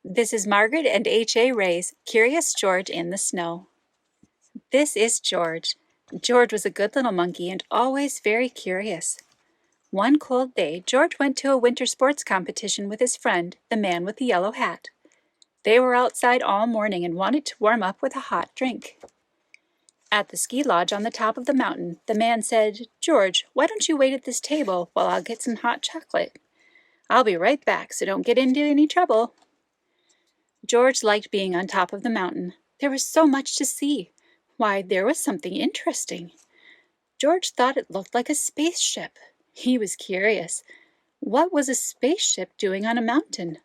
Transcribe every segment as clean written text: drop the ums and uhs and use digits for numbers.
This is Margaret and H.A. Ray's Curious George in the Snow. This is George. George was a good little monkey and always very curious. One cold day, George went to a winter sports competition with his friend, the man with the yellow hat. They were outside all morning and wanted to warm up with a hot drink. At the ski lodge on the top of the mountain, the man said, "George, why don't you wait at this table while I'll get some hot chocolate? I'll be right back, so don't get into any trouble." George liked being on top of the mountain. There was so much to see. Why, there was something interesting. George thought it looked like a spaceship. He was curious. What was a spaceship doing on a mountain?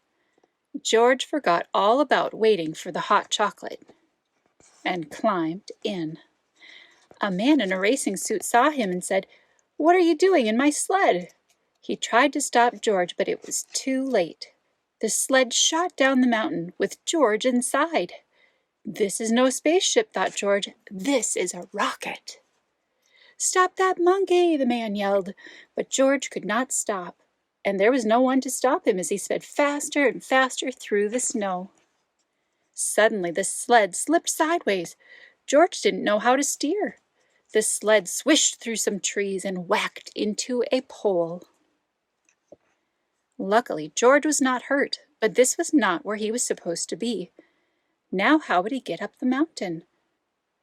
George forgot all about waiting for the hot chocolate and climbed in. A man in a racing suit saw him and said, "What are you doing in my sled?" He tried to stop George, but it was too late. The sled shot down the mountain with George inside. This is no spaceship, thought George. This is a rocket. "Stop that monkey!" the man yelled. But George could not stop, and there was no one to stop him as he sped faster and faster through the snow. Suddenly the sled slipped sideways. George didn't know how to steer. The sled swished through some trees and whacked into a pole. Luckily, George was not hurt, but this was not where he was supposed to be. Now how would he get up the mountain?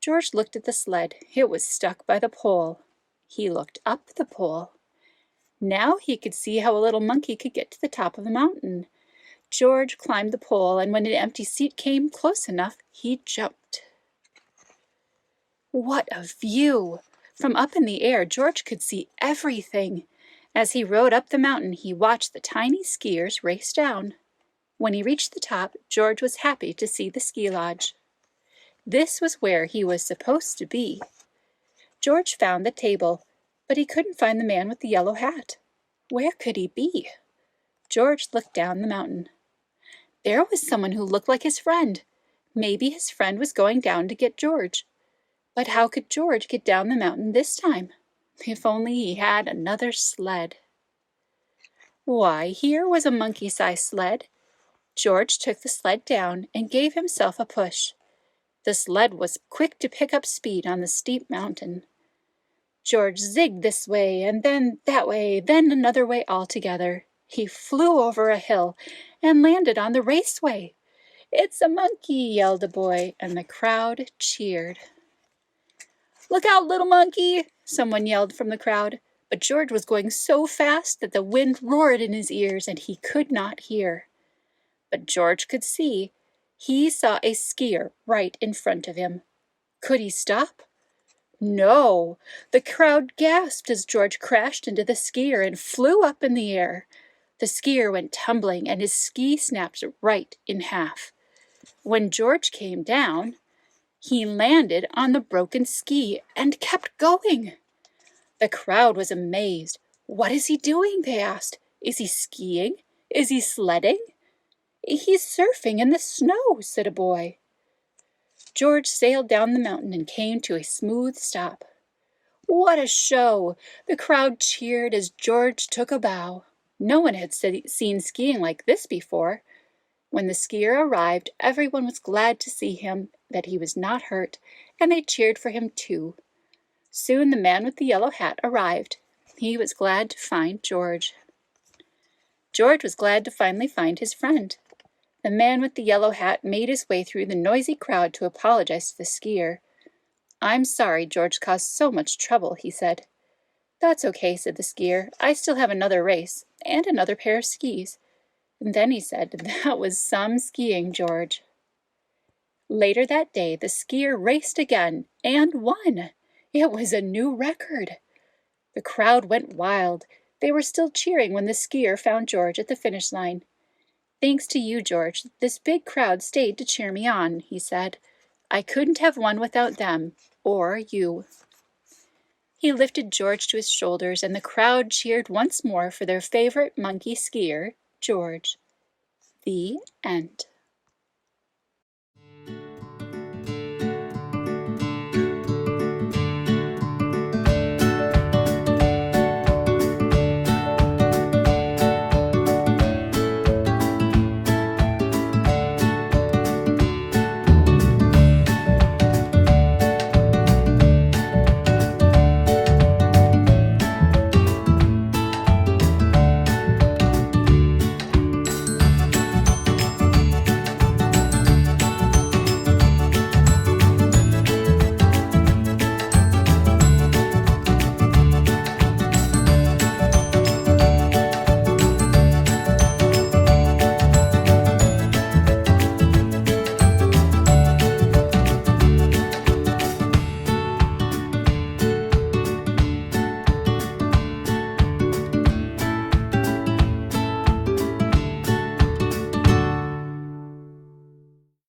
George looked at the sled. It was stuck by the pole. He looked up the pole. Now he could see how a little monkey could get to the top of the mountain. George climbed the pole, and when an empty seat came close enough, he jumped. What a view! From up in the air, George could see everything. As he rode up the mountain, he watched the tiny skiers race down. When he reached the top, George was happy to see the ski lodge. This was where he was supposed to be. George found the table, but he couldn't find the man with the yellow hat. Where could he be? George looked down the mountain. There was someone who looked like his friend. Maybe his friend was going down to get George. But how could George get down the mountain this time? If only he had another sled. Why, here was a monkey-sized sled. George took the sled down and gave himself a push. The sled was quick to pick up speed on the steep mountain. George zigged this way and then that way, then another way altogether. He flew over a hill and landed on the raceway. "It's a monkey!" yelled a boy, and the crowd cheered. "Look out, little monkey!" someone yelled from the crowd. But George was going so fast that the wind roared in his ears and he could not hear. But George could see. He saw a skier right in front of him. Could he stop? No! The crowd gasped as George crashed into the skier and flew up in the air. The skier went tumbling and his ski snapped right in half. When George came down, he landed on the broken ski and kept going. The crowd was amazed. "What is he doing?" they asked. "Is he skiing? Is he sledding?" "He's surfing in the snow," said a boy. George sailed down the mountain and came to a smooth stop. What a show! The crowd cheered as George took a bow. No one had seen skiing like this before. When the skier arrived, everyone was glad to see him, that he was not hurt, and they cheered for him too. Soon the man with the yellow hat arrived. He was glad to find George. George was glad to finally find his friend. The man with the yellow hat made his way through the noisy crowd to apologize to the skier. "I'm sorry George caused so much trouble," he said. "That's okay," said the skier. "I still have another race and another pair of skis." And then he said, "That was some skiing, George." Later that day, the skier raced again and won. It was a new record. The crowd went wild. They were still cheering when the skier found George at the finish line. "Thanks to you, George, this big crowd stayed to cheer me on," he said. "I couldn't have won without them, or you." He lifted George to his shoulders, and the crowd cheered once more for their favorite monkey skier, George. The end.